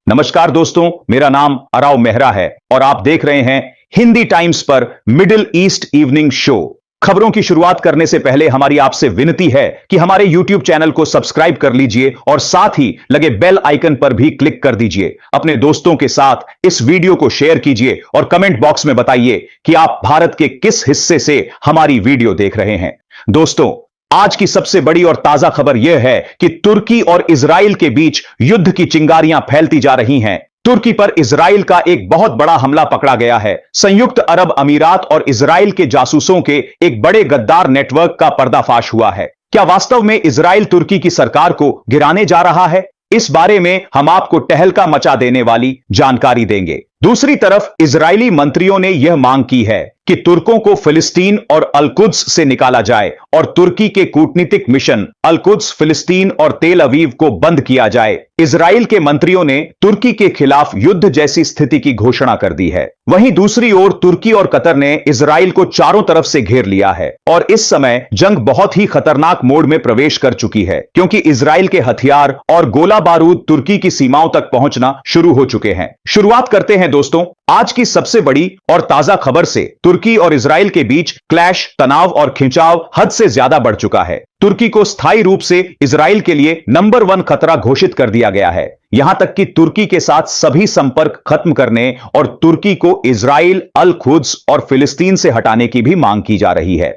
नमस्कार दोस्तों, मेरा नाम अराव मेहरा है और आप देख रहे हैं हिंदी टाइम्स पर मिडिल ईस्ट इवनिंग शो। खबरों की शुरुआत करने से पहले हमारी आपसे विनती है कि हमारे YouTube चैनल को सब्सक्राइब कर लीजिए और साथ ही लगे बेल आइकन पर भी क्लिक कर दीजिए। अपने दोस्तों के साथ इस वीडियो को शेयर कीजिए और कमेंट बॉक्स में बताइए कि आप भारत के किस हिस्से से हमारी वीडियो देख रहे हैं। दोस्तों, आज की सबसे बड़ी और ताजा खबर यह है कि तुर्की और इजराइल के बीच युद्ध की चिंगारियां फैलती जा रही हैं। तुर्की पर इजराइल का एक बहुत बड़ा हमला पकड़ा गया है। संयुक्त अरब अमीरात और इजराइल के जासूसों के एक बड़े गद्दार नेटवर्क का पर्दाफाश हुआ है। क्या वास्तव में इजराइल तुर्की की सरकार को गिराने जा रहा है? इस बारे में हम आपको टहलका मचा देने वाली जानकारी देंगे। दूसरी तरफ इजरायली मंत्रियों ने यह मांग की है कि तुर्कों को फिलिस्तीन और अल-कुद्स से निकाला जाए और तुर्की के कूटनीतिक मिशन अल-कुद्स, फिलिस्तीन और तेल अवीव को बंद किया जाए। इजराइल के मंत्रियों ने तुर्की के खिलाफ युद्ध जैसी स्थिति की घोषणा कर दी है। वहीं दूसरी ओर तुर्की और कतर ने इजराइल को चारों तरफ से घेर लिया है और इस समय जंग बहुत ही खतरनाक मोड में प्रवेश कर चुकी है, क्योंकि इजराइल के हथियार और गोला बारूद तुर्की की सीमाओं तक पहुंचना शुरू हो चुके हैं। शुरुआत करते हैं दोस्तों आज की सबसे बड़ी और ताजा खबर से। तुर्की और इजराइल के बीच क्लैश, तनाव और खिंचाव हद से ज्यादा बढ़ चुका है। तुर्की को स्थायी रूप से इजराइल के लिए नंबर 1 खतरा घोषित कर दिया गया है। यहां तक कि तुर्की के साथ सभी संपर्क खत्म करने और तुर्की को इजराइल, अल-कुद्स और फिलिस्तीन से हटाने की भी मांग की जा रही है।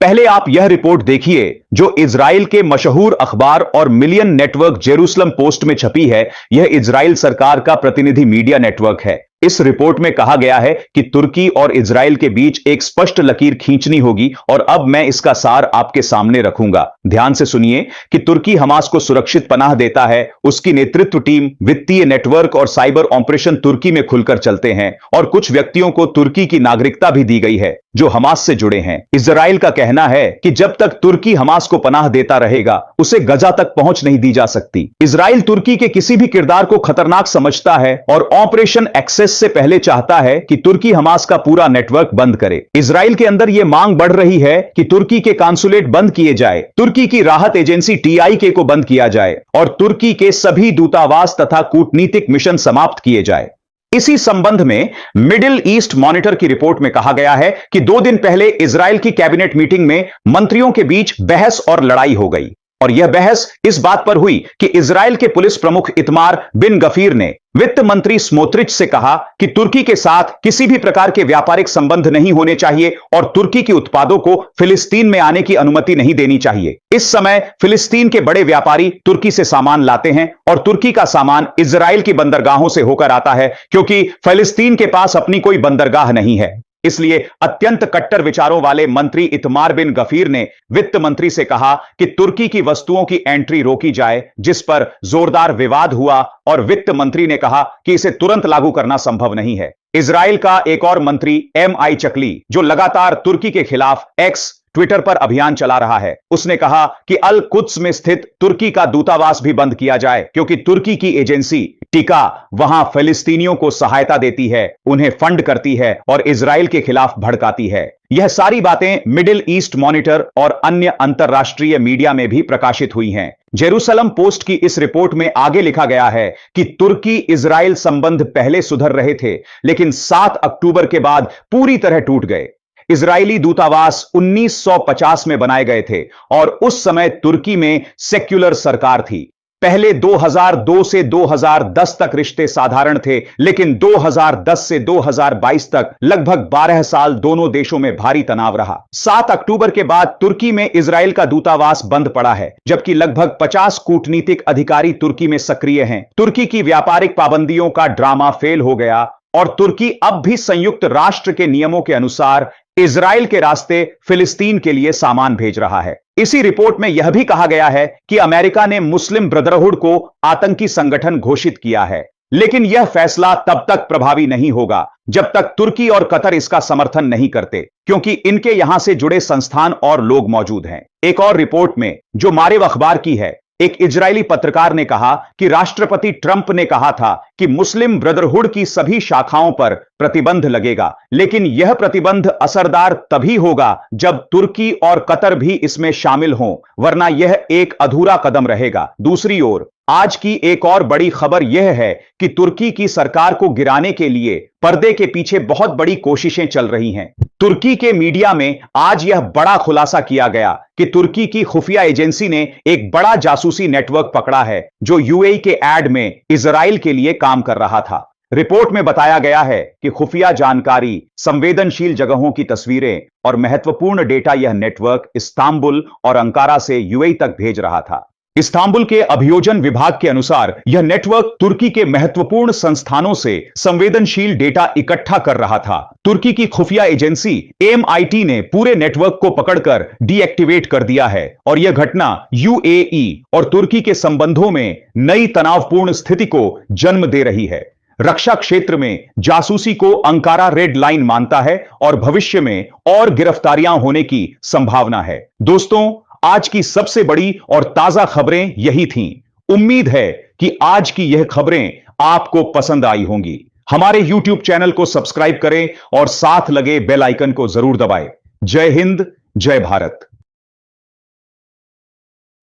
पहले आप यह रिपोर्ट देखिए जो इजराइल के मशहूर अखबार और मिलियन नेटवर्क जेरूसलम पोस्ट में छपी है। यह इजराइल सरकार का प्रतिनिधि मीडिया नेटवर्क है। इस रिपोर्ट में कहा गया है कि तुर्की और इजराइल के बीच एक स्पष्ट लकीर खींचनी होगी और अब मैं इसका सार आपके सामने रखूंगा। ध्यान से सुनिए कि तुर्की हमास को सुरक्षित पनाह देता है। उसकी नेतृत्व टीम, वित्तीय नेटवर्क और साइबर ऑपरेशन तुर्की में खुलकर चलते हैं और कुछ व्यक्तियों को तुर्की की नागरिकता भी दी गई है जो हमास से जुड़े हैं। इजराइल का कहना है कि जब तक तुर्की हमास को पनाह देता रहेगा, उसे गजा तक पहुंच नहीं दी जा सकती। इजराइल तुर्की के किसी भी किरदार को खतरनाक समझता है और ऑपरेशन एक्सेस से पहले चाहता है कि तुर्की हमास का पूरा नेटवर्क बंद करे। इजराइल के अंदर यह मांग बढ़ रही है कि तुर्की के कांसुलेट बंद किए जाए, तुर्की की राहत एजेंसी TIK को बंद किया जाए और तुर्की के सभी दूतावास तथा कूटनीतिक मिशन समाप्त किए जाए। इसी संबंध में मिडिल ईस्ट मॉनिटर की रिपोर्ट में कहा गया है कि 2 दिन पहले इजराइल की कैबिनेट मीटिंग में मंत्रियों के बीच बहस और लड़ाई हो गई और यह बहस इस बात पर हुई कि इजराइल के पुलिस प्रमुख इतमार बिन गफीर ने वित्त मंत्री स्मोत्रिच से कहा कि तुर्की के साथ किसी भी प्रकार के व्यापारिक संबंध नहीं होने चाहिए और तुर्की के उत्पादों को फिलिस्तीन में आने की अनुमति नहीं देनी चाहिए। इस समय फिलिस्तीन के बड़े व्यापारी तुर्की से सामान लाते हैं और तुर्की का सामान इजराइल की बंदरगाहों से होकर आता है, क्योंकि फिलिस्तीन के पास अपनी कोई बंदरगाह नहीं है। इसलिए अत्यंत कट्टर विचारों वाले मंत्री इतमार बिन गफीर ने वित्त मंत्री से कहा कि तुर्की की वस्तुओं की एंट्री रोकी जाए, जिस पर जोरदार विवाद हुआ और वित्त मंत्री ने कहा कि इसे तुरंत लागू करना संभव नहीं है। इजराइल का एक और मंत्री MI चकली, जो लगातार तुर्की के खिलाफ एक्स ट्विटर पर अभियान चला रहा है, उसने कहा कि अल-कुद्स में स्थित तुर्की का दूतावास भी बंद किया जाए, क्योंकि तुर्की की एजेंसी टिका वहां फिलिस्तीनियों को सहायता देती है, उन्हें फंड करती है और इजराइल के खिलाफ भड़काती है। यह सारी बातें मिडिल ईस्ट मॉनिटर और अन्य अंतरराष्ट्रीय मीडिया में भी प्रकाशित हुई हैं। जेरूसलम पोस्ट की इस रिपोर्ट में आगे लिखा गया है कि तुर्की इजराइल संबंध पहले सुधर रहे थे, लेकिन 7 अक्टूबर के बाद पूरी तरह टूट गए। इजरायली दूतावास 1950 में बनाए गए थे और उस समय तुर्की में सेक्युलर सरकार थी। पहले 2002 से 2010 तक रिश्ते साधारण थे, लेकिन 2010 से 2022 तक लगभग 12 साल दोनों देशों में भारी तनाव रहा। 7 अक्टूबर के बाद तुर्की में इजराइल का दूतावास बंद पड़ा है, जबकि लगभग 50 कूटनीतिक अधिकारी तुर्की में सक्रिय हैं। तुर्की की व्यापारिक पाबंदियों का ड्रामा फेल हो गया और तुर्की अब भी संयुक्त राष्ट्र के नियमों के अनुसार इजराइल के रास्ते फिलिस्तीन के लिए सामान भेज रहा है। इसी रिपोर्ट में यह भी कहा गया है कि अमेरिका ने मुस्लिम ब्रदरहुड को आतंकी संगठन घोषित किया है, लेकिन यह फैसला तब तक प्रभावी नहीं होगा जब तक तुर्की और कतर इसका समर्थन नहीं करते, क्योंकि इनके यहां से जुड़े संस्थान और लोग मौजूद हैं। एक और रिपोर्ट में जो मारेव अखबार की है, एक इजरायली पत्रकार ने कहा कि राष्ट्रपति ट्रंप ने कहा था कि मुस्लिम ब्रदरहुड की सभी शाखाओं पर प्रतिबंध लगेगा, लेकिन यह प्रतिबंध असरदार तभी होगा जब तुर्की और कतर भी इसमें शामिल हों, वरना यह एक अधूरा कदम रहेगा। दूसरी ओर आज की एक और बड़ी खबर यह है कि तुर्की की सरकार को गिराने के लिए पर्दे के पीछे बहुत बड़ी कोशिशें चल रही हैं। तुर्की के मीडिया में आज यह बड़ा खुलासा किया गया कि तुर्की की खुफिया एजेंसी ने एक बड़ा जासूसी नेटवर्क पकड़ा है जो यूएई के एड में इजराइल के लिए काम कर रहा था। रिपोर्ट में बताया गया है कि खुफिया जानकारी, संवेदनशील जगहों की तस्वीरें और महत्वपूर्ण डेटा यह नेटवर्क इस्तांबुल और अंकारा से यूएई तक भेज रहा था। इस्तांबुल के अभियोजन विभाग के अनुसार यह नेटवर्क तुर्की के महत्वपूर्ण संस्थानों से संवेदनशील डेटा इकट्ठा कर रहा था। तुर्की की खुफिया एजेंसी एमआईटी ने पूरे नेटवर्क को पकड़कर डीएक्टिवेट कर दिया है और यह घटना यूएई और तुर्की के संबंधों में नई तनावपूर्ण स्थिति को जन्म दे रही है। रक्षा क्षेत्र में जासूसी को अंकारा रेड लाइन मानता है और भविष्य में और गिरफ्तारियां होने की संभावना है। दोस्तों, आज की सबसे बड़ी और ताजा खबरें यही थीं। उम्मीद है कि आज की यह खबरें आपको पसंद आई होंगी। हमारे YouTube चैनल को सब्सक्राइब करें और साथ लगे बेल आइकन को जरूर दबाएं। जय हिंद, जय भारत।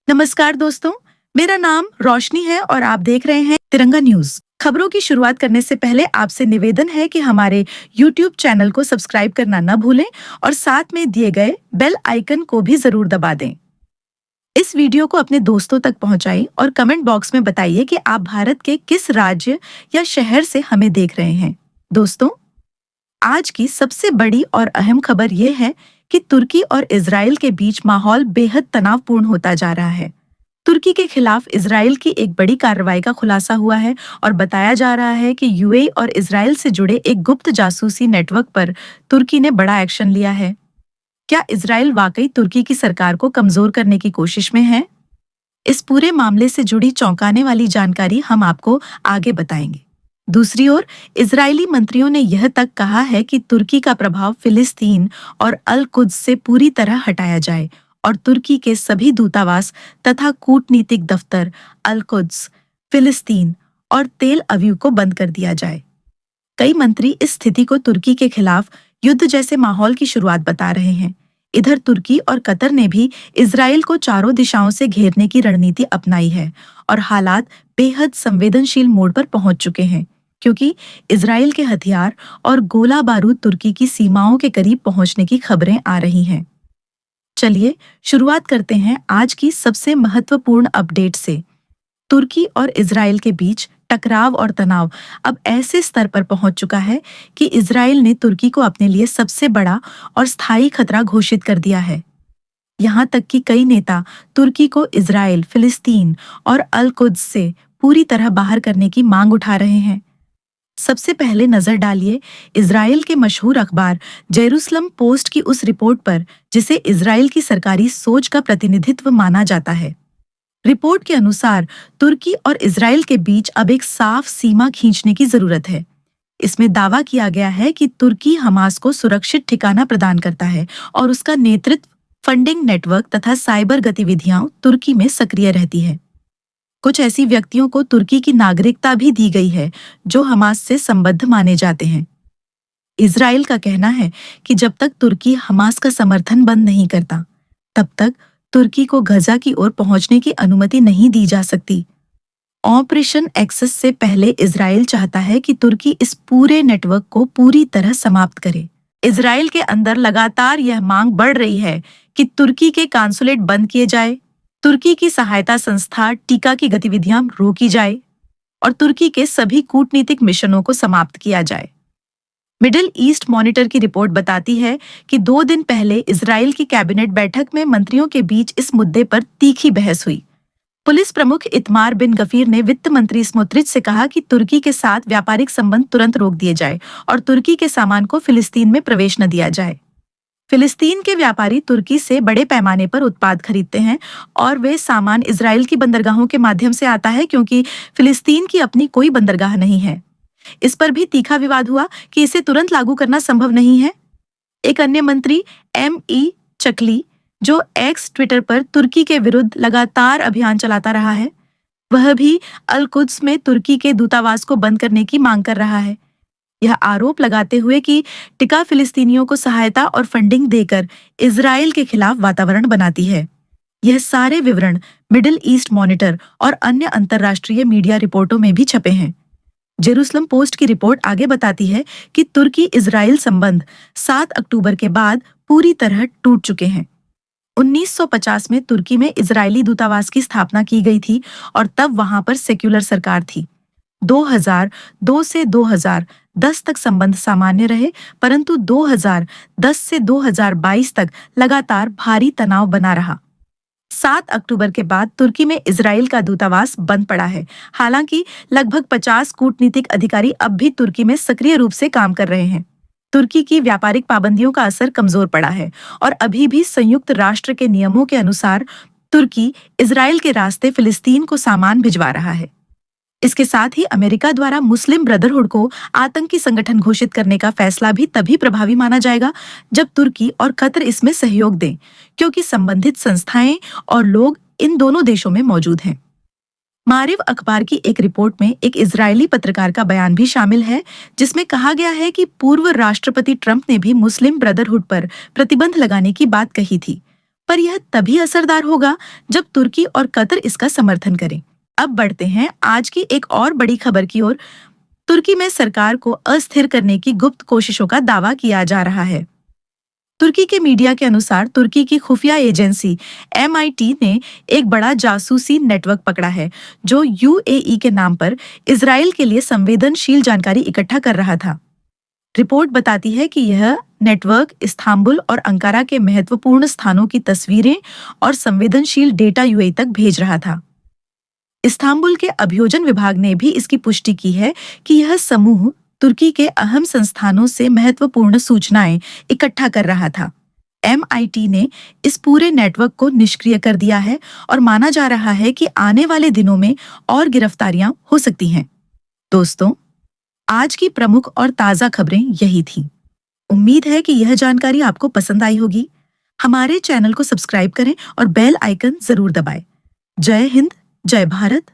नमस्कार दोस्तों, मेरा नाम रोशनी है और आप देख रहे हैं तिरंगा न्यूज। खबरों की शुरुआत करने से पहले आपसे निवेदन है कि हमारे YouTube चैनल को सब्सक्राइब करना न भूलें और साथ में दिए गए बेल आइकन को भी जरूर दबा दें। इस वीडियो को अपने दोस्तों तक पहुंचाएं और कमेंट बॉक्स में बताइए कि आप भारत के किस राज्य या शहर से हमें देख रहे हैं। दोस्तों, आज की सबसे बड़ी और अहम खबर यह है कि तुर्की और इजराइल के बीच माहौल बेहद तनावपूर्ण होता जा रहा है। तुर्की के खिलाफ इजराइल की एक बड़ी कार्रवाई का खुलासा हुआ है और बताया जा रहा है कि यूएई और इजराइल से जुड़े एक गुप्त जासूसी नेटवर्क पर तुर्की ने बड़ा एक्शन लिया है। क्या इजराइल वाकई तुर्की की सरकार को कमजोर करने की कोशिश में है? इस पूरे मामले से जुड़ी चौंकाने वाली जानकारी हम आपको आगे बताएंगे। दूसरी ओर, इजरायली मंत्रियों ने यह तक कहा है कि तुर्की का प्रभाव फिलिस्तीन और अल कुद्स से पूरी तरह हटाया जाए और तुर्की के सभी दूतावास तथा कूटनीतिक दफ्तर अल कुद्स, फिलिस्तीन और तेल अवीव को बंद कर दिया जाए। कई मंत्री इस स्थिति को तुर्की के खिलाफ युद्ध जैसे माहौल की शुरुआत बता रहे हैं। इधर तुर्की और कतर ने भी इजराइल को चारों दिशाओं से घेरने की रणनीति अपनाई है और हालात बेहद संवेदनशील मोड़ पर पहुंच चुके हैं क्योंकि इजराइल के हथियार और गोला बारूद तुर्की की सीमाओं के करीब पहुंचने की खबरें आ रही हैं। चलिए शुरुआत करते हैं आज की सबसे महत्वपूर्ण अपडेट से। तुर्की और इजराइल के बीच टकराव और तनाव अब ऐसे स्तर पर पहुंच चुका है कि इजराइल ने तुर्की को अपने लिए सबसे बड़ा और स्थायी खतरा घोषित कर दिया है। यहां तक कि कई नेता तुर्की को इजराइल, फिलिस्तीन और अल कुद्स से पूरी तरह बाहर करने की मांग उठा रहे हैं। सबसे पहले नजर डालिए इजराइल के मशहूर अखबार जेरूसलम पोस्ट की उस रिपोर्ट पर जिसे इजराइल की सरकारी सोच का प्रतिनिधित्व माना जाता है। रिपोर्ट के अनुसार तुर्की और इजराइल के बीच अब एक साफ सीमा खींचने की जरूरत है। इसमें दावा किया गया है कि तुर्की हमास को सुरक्षित ठिकाना प्रदान करता है और उसका नेतृत्व, फंडिंग नेटवर्क तथा साइबर गतिविधियां तुर्की में सक्रिय रहती है। कुछ ऐसी व्यक्तियों को तुर्की की नागरिकता भी दी गई है जो हमास से संबद्ध माने जाते हैं। इजराइल का कहना है कि जब तक तुर्की हमास का समर्थन बंद नहीं करता, तब तक तुर्की को गजा की ओर पहुंचने की अनुमति नहीं दी जा सकती। ऑपरेशन एक्सेस से पहले इजराइल चाहता है कि तुर्की इस पूरे नेटवर्क को पूरी तरह समाप्त करे। इजराइल के अंदर लगातार यह मांग बढ़ रही है कि तुर्की के कांसुलेट बंद किए जाए, तुर्की की सहायता संस्था टीका की गतिविधियां रोकी जाए और तुर्की के सभी कूटनीतिक मिशनों को समाप्त किया जाए। मिडिल ईस्ट मॉनिटर की रिपोर्ट बताती है कि 2 दिन पहले इजराइल की कैबिनेट बैठक में मंत्रियों के बीच इस मुद्दे पर तीखी बहस हुई। पुलिस प्रमुख इतमार बिन गफीर ने वित्त मंत्री स्मोत्रिच से कहा कि तुर्की के साथ व्यापारिक संबंध तुरंत रोक दिए जाए और तुर्की के सामान को फिलिस्तीन में प्रवेश न दिया जाए। फिलिस्तीन के व्यापारी तुर्की से बड़े पैमाने पर उत्पाद खरीदते हैं और वे सामान इजराइल की बंदरगाहों के माध्यम से आता है क्योंकि फिलिस्तीन की अपनी कोई बंदरगाह नहीं है। इस पर भी तीखा विवाद हुआ कि इसे तुरंत लागू करना संभव नहीं है। एक अन्य मंत्री एम.ई. चकली, जो एक्स ट्विटर पर तुर्की के विरुद्ध लगातार अभियान चलाता रहा है, वह भी अल कुद्स में तुर्की के दूतावास को बंद करने की मांग कर रहा है, यह आरोप लगाते हुए कि टिका फिलिस्तीनियों को सहायता और फंडिंग देकर इजराइल के खिलाफ वातावरण बनाती है। यह सारे विवरण मिडिल ईस्ट मॉनिटर और अन्य अंतर्राष्ट्रीय मीडिया रिपोर्टों में भी छपे हैं। जेरूसलम पोस्ट की रिपोर्ट आगे बताती है कि तुर्की इजराइल संबंध 7 अक्टूबर के बाद पूरी तरह टूट चुके हैं। 1950 में तुर्की में इजरायली दूतावास की स्थापना की गई थी और तब वहां पर सेक्युलर सरकार थी। 2002 से 2010 तक संबंध सामान्य रहे, परंतु 2010 से 2022 तक लगातार भारी तनाव बना रहा। 7 अक्टूबर के बाद तुर्की में इजराइल का दूतावास बंद पड़ा है। हालांकि लगभग 50 कूटनीतिक अधिकारी अब भी तुर्की में सक्रिय रूप से काम कर रहे हैं। तुर्की की व्यापारिक पाबंदियों का असर कमजोर पड़ा है और अभी भी संयुक्त राष्ट्र के नियमों के अनुसार तुर्की इजराइल के रास्ते फिलिस्तीन को सामान भिजवा रहा है। इसके साथ ही अमेरिका द्वारा मुस्लिम ब्रदरहुड को आतंकी संगठन घोषित करने का फैसला भी तभी प्रभावी माना जाएगा जब तुर्की और कतर इसमें सहयोग दें, क्योंकि संबंधित संस्थाएं और लोग इन दोनों देशों में मौजूद हैं। मारिव अखबार की एक रिपोर्ट में एक इजरायली पत्रकार का बयान भी शामिल है, जिसमें कहा गया है कि पूर्व राष्ट्रपति ट्रंप ने भी मुस्लिम ब्रदरहुड पर प्रतिबंध लगाने की बात कही थी, पर यह तभी असरदार होगा जब तुर्की और कतर इसका समर्थन करें। अब बढ़ते हैं आज की एक और बड़ी खबर की ओर। तुर्की में सरकार को अस्थिर करने की गुप्त कोशिशों का दावा किया जा रहा है। तुर्की के मीडिया के अनुसार तुर्की की खुफिया एजेंसी MIT ने एक बड़ा जासूसी नेटवर्क पकड़ा है, जो UAE के नाम पर इजराइल के लिए संवेदनशील जानकारी इकट्ठा कर रहा था। रिपोर्ट बताती है कि यह नेटवर्क इस्तांबुल और अंकारा के महत्वपूर्ण स्थानों की तस्वीरें और संवेदनशील डेटा UAE तक भेज रहा था। इस्तांबुल के अभियोजन विभाग ने भी इसकी पुष्टि की है कि यह समूह तुर्की के अहम संस्थानों से महत्वपूर्ण सूचनाएं इकट्ठा कर रहा था। MIT ने इस पूरे नेटवर्क को निष्क्रिय कर दिया है और माना जा रहा है कि आने वाले दिनों में और गिरफ्तारियां हो सकती हैं। दोस्तों, आज की प्रमुख और ताजा खबरें यही थीं। उम्मीद है कि यह जानकारी आपको पसंद आई होगी। हमारे चैनल को सब्सक्राइब करें और बेल आइकन जरूर दबाएं। जय हिंद, जय भारत।